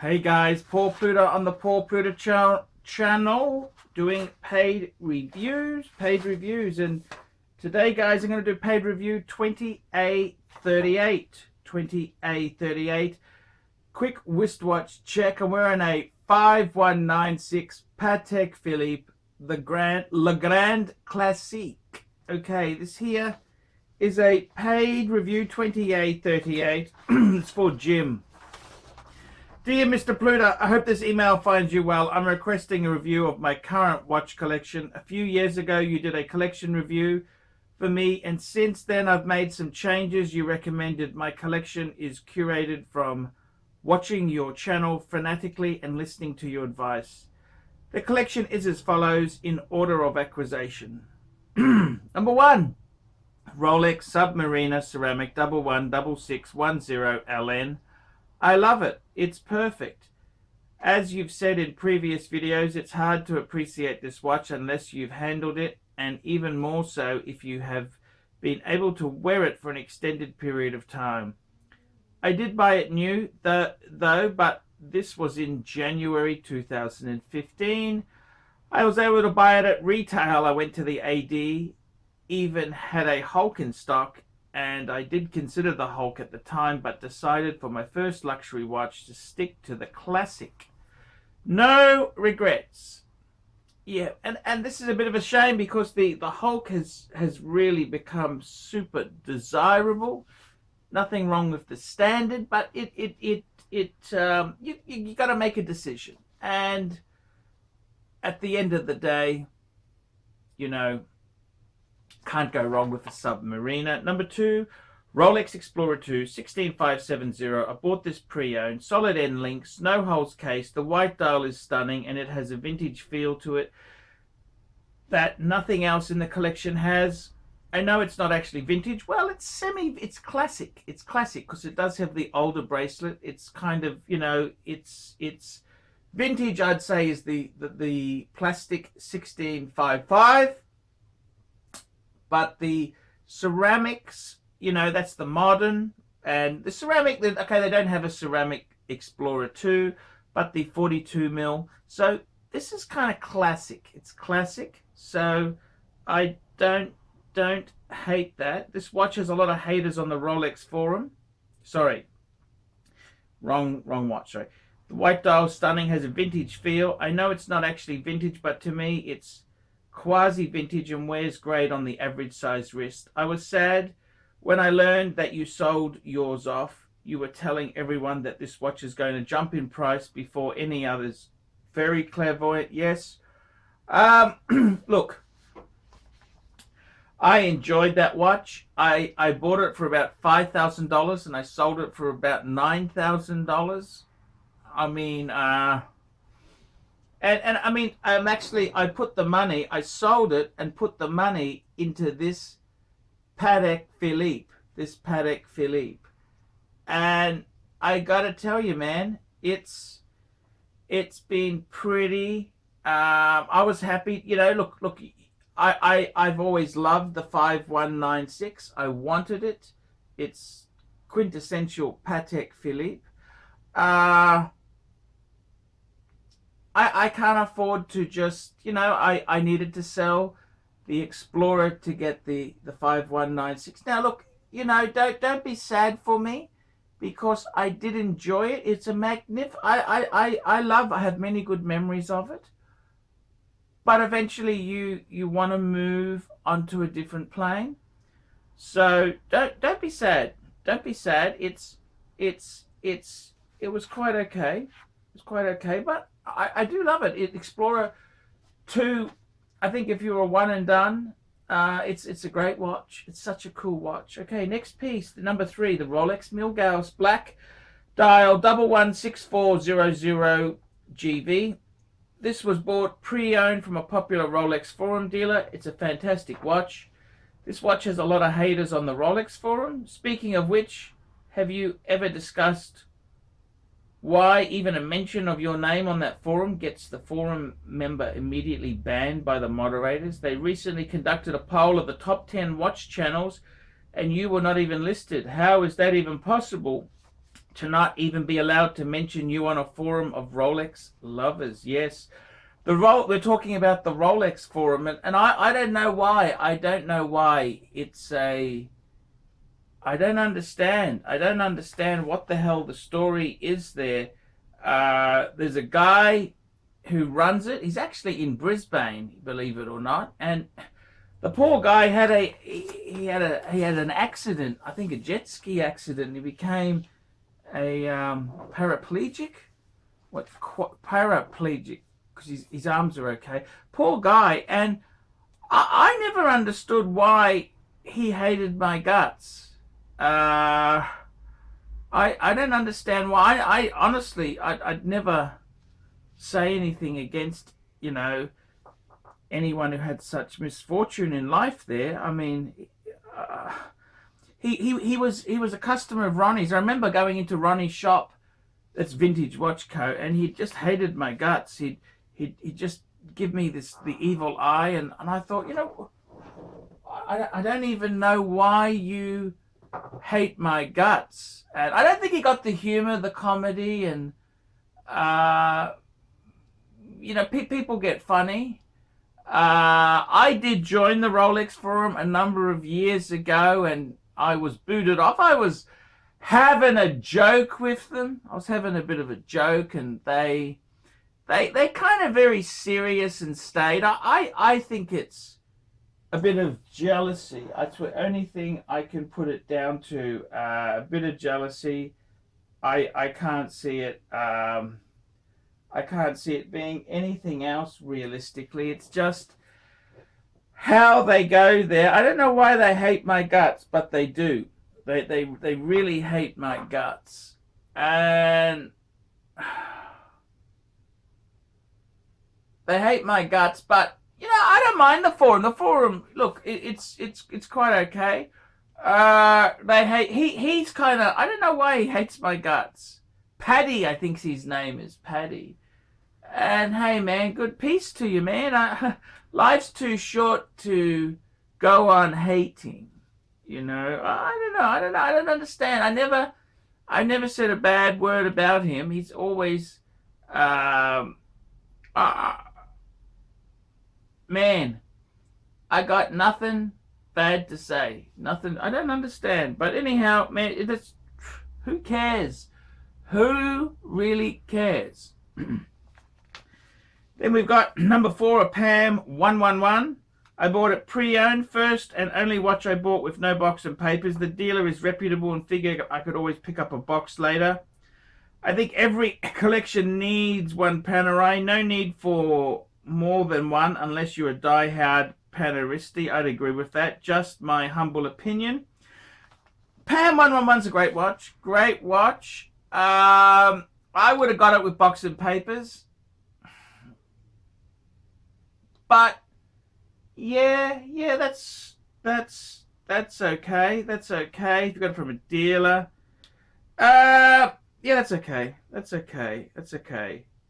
Hey guys, Paul Pluta on the Paul Pluta channel doing paid reviews, and today guys I'm going to do paid review 20A38, quick wristwatch check. I'm wearing a 5196 Patek Philippe, Le Grand Classique. Okay, this here is a paid review 20A38. It's for Jim. Dear Mr. Pluta, I hope this email finds you well. I'm requesting a review of my current watch collection. A few years ago, you did a collection review for me, and since then I've made some changes you recommended. My collection is curated from watching your channel fanatically and listening to your advice. The collection is as follows in order of acquisition. Number 1, Rolex Submariner Ceramic 116610 LN. I love it. It's perfect. As you've said in previous videos, it's hard to appreciate this watch unless you've handled it, and even more so if you have been able to wear it for an extended period of time. I did buy it new though, but this was in January 2015. I was able to buy it at retail. I went to the AD, even had a Hulk in stock, and I did consider the Hulk at the time, but decided for my first luxury watch to stick to the classic. No regrets. Yeah, and this is a bit of a shame because the Hulk has really become super desirable. Nothing wrong with the standard, but you got to make a decision. And at the end of the day, you know, can't go wrong with the Submariner. Number 2, Rolex Explorer 2 16570. I bought this pre-owned, solid end links, no holes case. The white dial is stunning and it has a vintage feel to it that nothing else in the collection has. I know it's not actually vintage. Well, it's classic. It's classic because it does have the older bracelet. It's kind of, you know, it's vintage. I'd say is the plastic 1655. But the ceramics, you know, that's the modern. And the ceramic, okay, they don't have a ceramic Explorer 2, but the 42mm. So this is kind of classic. It's classic. So I don't hate that. This watch has a lot of haters on the Rolex forum. Sorry. Wrong watch, sorry. The white dial stunning, has a vintage feel. I know it's not actually vintage, but to me it's quasi-vintage and wears great on the average size wrist. I was sad when I learned that you sold yours off. You were telling everyone that this watch is going to jump in price before any others. Very clairvoyant, yes. Look, I enjoyed that watch. I bought it for about $5,000 and I sold it for about $9,000. I mean, And I mean, I put the money, I sold it and put the money into this Patek Philippe. And I gotta tell you, man, it's been pretty, I was happy, you know, look, I've always loved the 5196. I wanted it. It's quintessential Patek Philippe. I can't afford to just, you know, I needed to sell the Explorer to get the 5196. Now look, you know, don't be sad for me because I did enjoy it. It's a I have many good memories of it. But eventually you want to move onto a different plane. So don't be sad. Don't be sad. It was quite okay. It was quite okay, but I do love it. Explorer 2, I think if you're a one and done, it's a great watch. It's such a cool watch. Okay, next piece, the number 3, the Rolex Milgauss Black Dial 116400 GV. This was bought pre-owned from a popular Rolex forum dealer. It's a fantastic watch. This watch has a lot of haters on the Rolex forum. Speaking of which, have you ever discussed why even a mention of your name on that forum gets the forum member immediately banned by the moderators? They recently conducted a poll of the top 10 watch channels and you were not even listed. How is that even possible? to not even be allowed to mention you on a forum of Rolex lovers. Yes, we're talking about the Rolex forum, and I don't know why. I don't know why. I don't understand. I don't understand what the hell the story is there. There's a guy who runs it. He's actually in Brisbane, believe it or not, and the poor guy had an accident. I think a jet ski accident. He became a paraplegic. What paraplegic? Because his arms are okay. Poor guy, and I never understood why he hated my guts. I don't understand why. I honestly, I'd never say anything against, you know, anyone who had such misfortune in life there. I mean, he was a customer of Ronnie's. I remember going into Ronnie's shop, that's Vintage Watch Co., and he just hated my guts. He'd just give me the evil eye, and I thought, you know, I don't even know why you hate my guts. And I don't think he got the humor, the comedy, and you know, people get funny. I did join the Rolex forum a number of years ago, and I was booted off. I was having a joke with them. I was having a bit of a joke, and they kind of very serious and staid. I think it's a bit of jealousy. That's the only thing I can put it down to. A bit of jealousy. I can't see it. I can't see it being anything else realistically. It's just how they go there. I don't know why they hate my guts, but they do. They really hate my guts. And they hate my guts, but you know, I don't mind the forum. The forum, look, it's quite okay. They hate. He's kind of. I don't know why he hates my guts. Paddy, I think his name is Paddy. And hey, man, good peace to you, man. Life's too short to go on hating. You know, I don't understand. I never said a bad word about him. He's always, man, I got nothing bad to say. Nothing. I don't understand. But anyhow, man, who cares? Who really cares? Then we've got number 4, a PAM 111. I bought it pre-owned, first and only watch I bought with no box and papers. The dealer is reputable and figured I could always pick up a box later. I think every collection needs one Panerai. No need for more than one unless you're a die-hard Paneristi. I'd agree with that. Just my humble opinion. PAM 111's a great watch. Great watch. I would have got it with box and papers. But yeah, that's okay. That's okay. If you got it from a dealer. Yeah, that's okay. That's okay.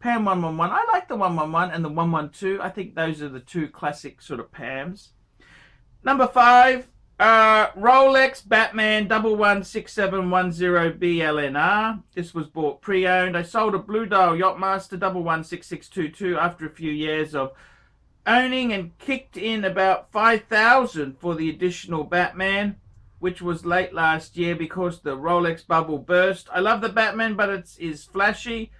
PAM 111. I like the 111 and the 112. I think those are the two classic sort of PAMs. Number 5, Rolex Batman 116710 BLNR. This was bought pre-owned. I sold a Blue Dial Yachtmaster 116622 after a few years of owning and kicked in about 5,000 for the additional Batman, which was late last year because the Rolex bubble burst. I love the Batman, but it is flashy.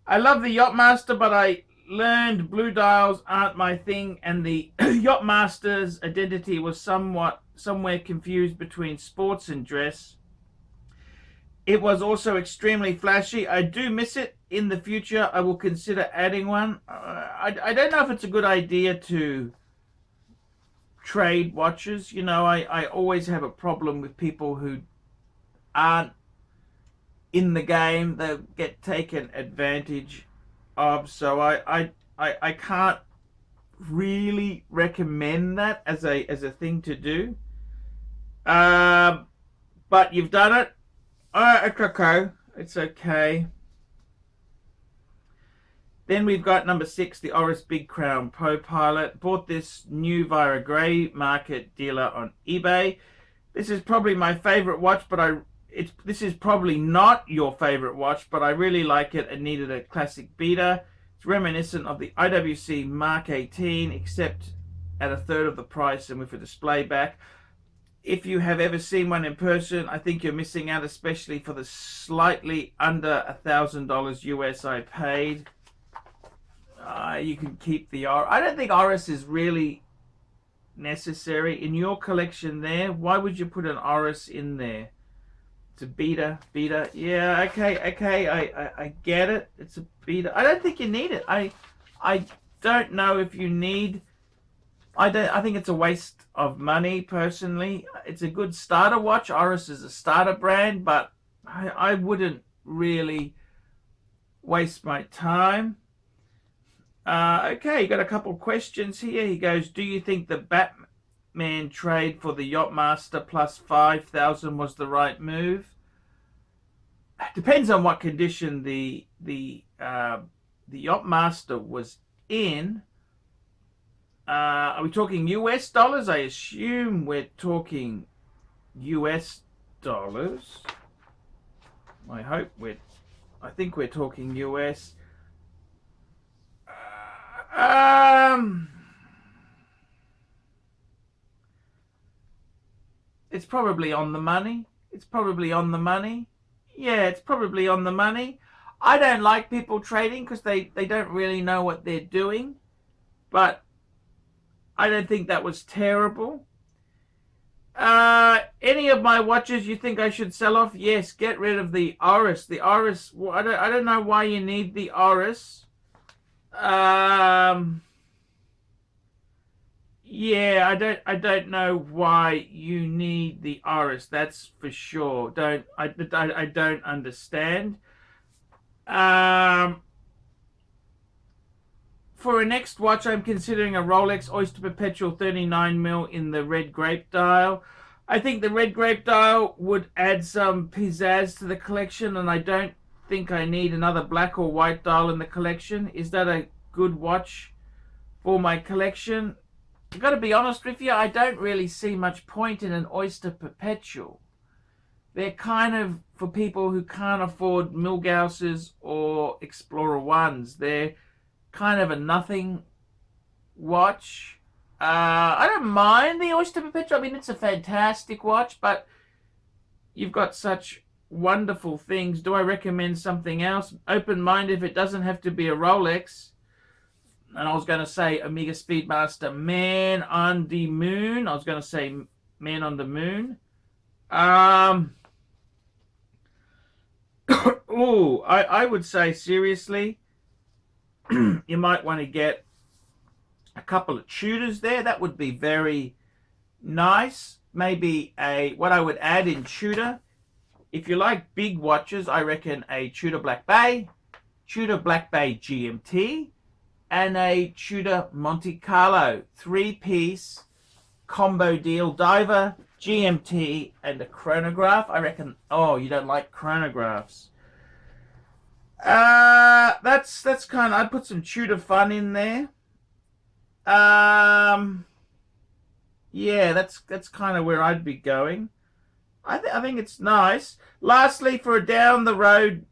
I love the Yachtmaster, but I learned blue dials aren't my thing, and the Yachtmaster's identity was somewhere confused between sports and dress. It was also extremely flashy. I do miss it. In the future, I will consider adding one. I don't know if it's a good idea to trade watches. You know, I always have a problem with people who aren't in the game. They get taken advantage of. So I can't really recommend that as a thing to do. But you've done it. It's okay. It's okay. Then we've got number 6, the Oris Big Crown Pro Pilot. Bought this new via a grey market dealer on eBay. This is probably my favorite watch, but this is probably not your favorite watch, but I really like it and needed a classic beater. It's reminiscent of the IWC Mark 18, except at a third of the price and with a display back. If you have ever seen one in person, I think you're missing out, especially for the slightly under $1,000 US I paid. You can keep the Oris. I don't think Oris is really necessary in your collection there. Why would you put an Oris in there? It's a beater. Yeah, okay. I get it. It's a beater. I don't think you need it. I don't know if you need. I think it's a waste of money personally. It's a good starter watch. Oris is a starter brand, but I wouldn't really waste my time. Okay, got a couple questions here. He goes, do you think the Batman trade for the Yachtmaster plus 5,000 was the right move? Depends on what condition the Yachtmaster was in. Are we talking US dollars? I assume we're talking US dollars. I think we're talking US. It's probably on the money. Yeah, it's probably on the money. I don't like people trading because they don't really know what they're doing. But I don't think that was terrible. Any of my watches you think I should sell off? Yes, get rid of the Oris. The Oris, I don't know why you need the Oris. Yeah, I don't know why you need the Oris. That's for sure. I don't understand. For a next watch, I'm considering a Rolex Oyster Perpetual 39mm in the red grape dial. I think the red grape dial would add some pizzazz to the collection, and I don't think I need another black or white dial in the collection. Is that a good watch for my collection? I've got to be honest with you, I don't really see much point in an Oyster Perpetual. They're kind of for people who can't afford Milgaus's or Explorer 1s. They're kind of a nothing watch. I don't mind the Oyster Perpetual. I mean, it's a fantastic watch, but you've got such wonderful things. Do I recommend something else? Open-minded if it doesn't have to be a Rolex. And I was going to say Omega Speedmaster Man on the Moon. I was going to say Man on the Moon. Oh, I would say seriously, you might want to get a couple of Tudors there. That would be very nice. Maybe what I would add in Tudor, if you like big watches, I reckon a Tudor Black Bay GMT, and a Tudor Monte Carlo 3-piece combo deal, diver, GMT, and a chronograph. I reckon. Oh, you don't like chronographs? That's kind of. I'd put some Tudor fun in there. Yeah, that's kind of where I'd be going. I think it's nice. Lastly, for a down the road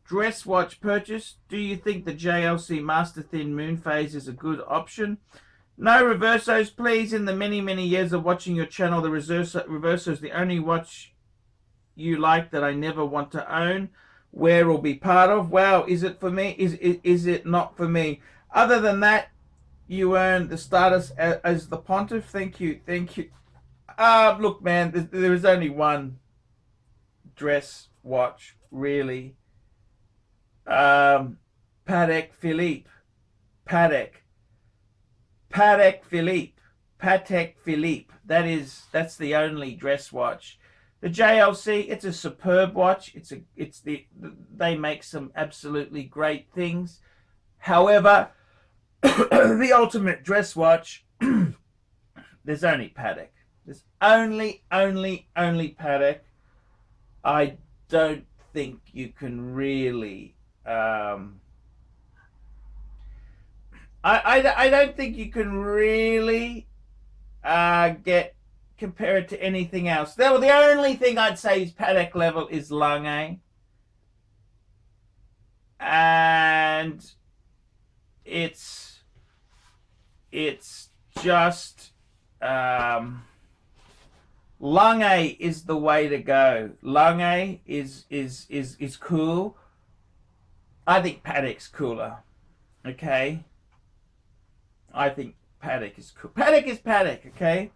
dress watch purchase, do you think the JLC Master Thin Moon Phase is a good option? No reversos, please. In the many years of watching your channel, the reverso is the only watch you like that I never want to own, wear, or be part of. Wow, is it for me? Is it not for me? Other than that, you earn the status as the pontiff. Thank you. Look, man, there is only one dress watch, really. Patek Philippe. That's the only dress watch. The JLC, it's a superb watch. They make some absolutely great things. However, the ultimate dress watch, there's only Patek. There's only Patek. I don't think you can really I don't think you can really get compare it to anything else. The only thing I'd say is Patek level is Lange. And it's just Lange is the way to go. Lange is cool. I think Patek's cooler. Okay? I think Patek is cool. Patek is Patek, okay?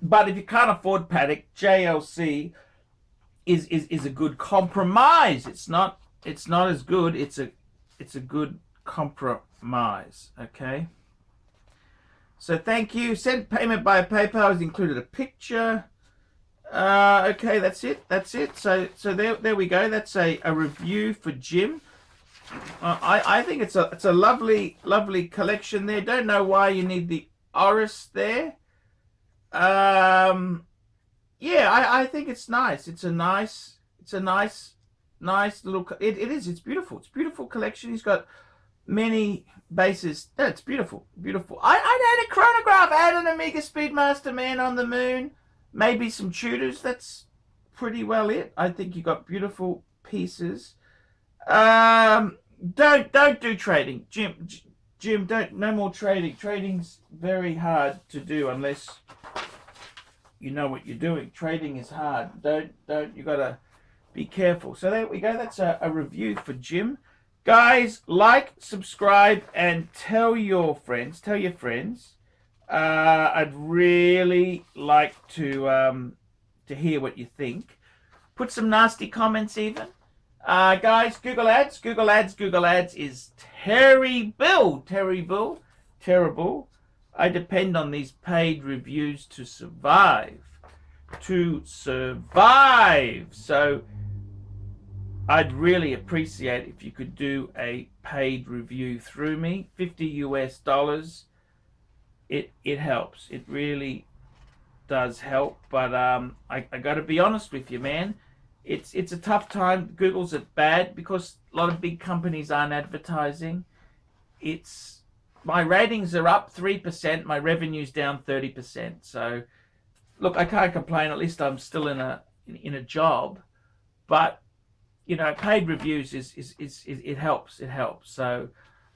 But if you can't afford Patek, JLC is a good compromise. It's not as good. It's a good compromise, okay? So thank you. Send payment by PayPal. Has included a picture. Okay, that's it. So there we go. That's a review for Jim. I think it's a lovely collection there. Don't know why you need the Oris there. Yeah, I think it's nice. It's a nice little. It is. It's beautiful. It's a beautiful collection. He's got many bases. Yeah, it's beautiful. I'd add a chronograph, add an Omega Speedmaster Man on the Moon, maybe some Tudors. That's pretty well it. I think you got beautiful pieces. Don't do trading, Jim. No more trading. Trading's very hard to do unless you know what you're doing. Trading is hard. You gotta be careful. So there we go. That's a review for Jim. Guys, like, subscribe, and tell your friends. I'd really like to hear what you think. Put some nasty comments even. Guys, Google Ads is terrible. I depend on these paid reviews to survive. So I'd really appreciate if you could do a paid review through me. $50. It helps. It really does help. But I got to be honest with you, man. It's a tough time. Google's it bad because a lot of big companies aren't advertising. My ratings are up 3%. My revenue's down 30%. So, look, I can't complain. At least I'm still in a job. But you know, paid reviews it helps. So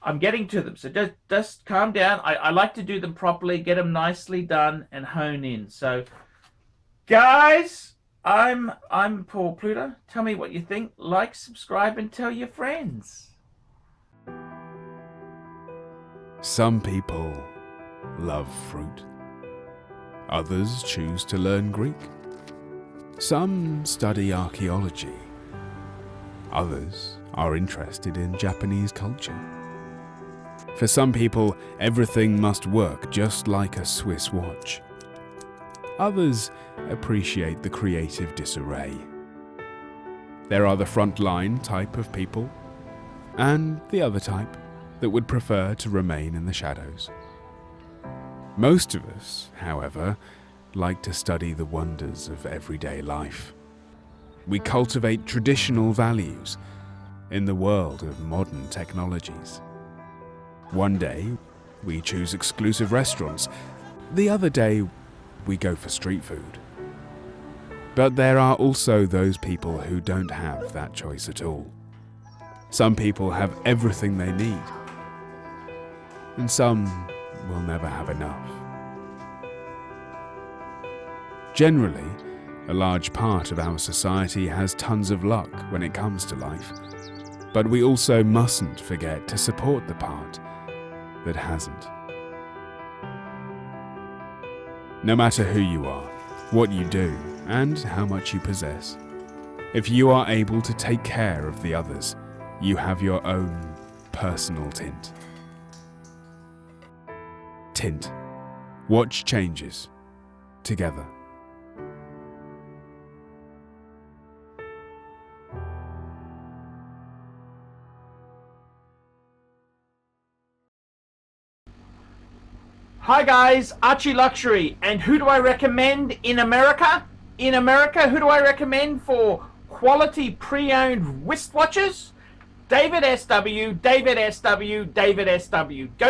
I'm getting to them. So just calm down. I like to do them properly, get them nicely done, and hone in. So, guys, I'm Paul Pluta. Tell me what you think. Like, subscribe, and tell your friends. Some people love fruit. Others choose to learn Greek. Some study archaeology. Others are interested in Japanese culture. For some people, everything must work just like a Swiss watch. Others appreciate the creative disarray. There are the frontline type of people, and the other type that would prefer to remain in the shadows. Most of us, however, like to study the wonders of everyday life. We cultivate traditional values in the world of modern technologies. One day, we choose exclusive restaurants. The other day, we go for street food. But there are also those people who don't have that choice at all. Some people have everything they need, and some will never have enough. Generally, a large part of our society has tons of luck when it comes to life, but we also mustn't forget to support the part that hasn't. No matter who you are, what you do, and how much you possess, if you are able to take care of the others, you have your own personal tint. Tint. Watch changes. Together. Hi guys, ArchieLuxury, and who do I recommend in America? In America, who do I recommend for quality pre-owned wristwatches? David SW. Go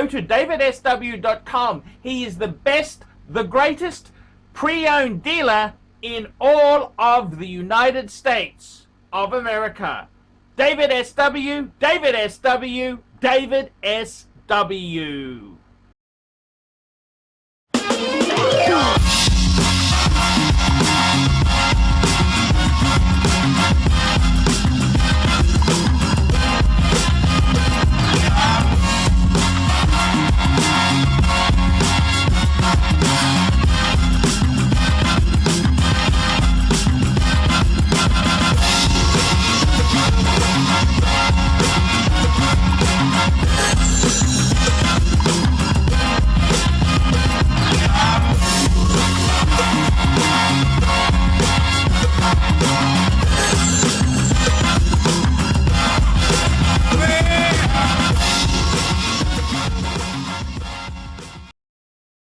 to davidsw.com. He is the best the greatest pre-owned dealer in all of the United States of America. David S.W., David S.W., David S.W.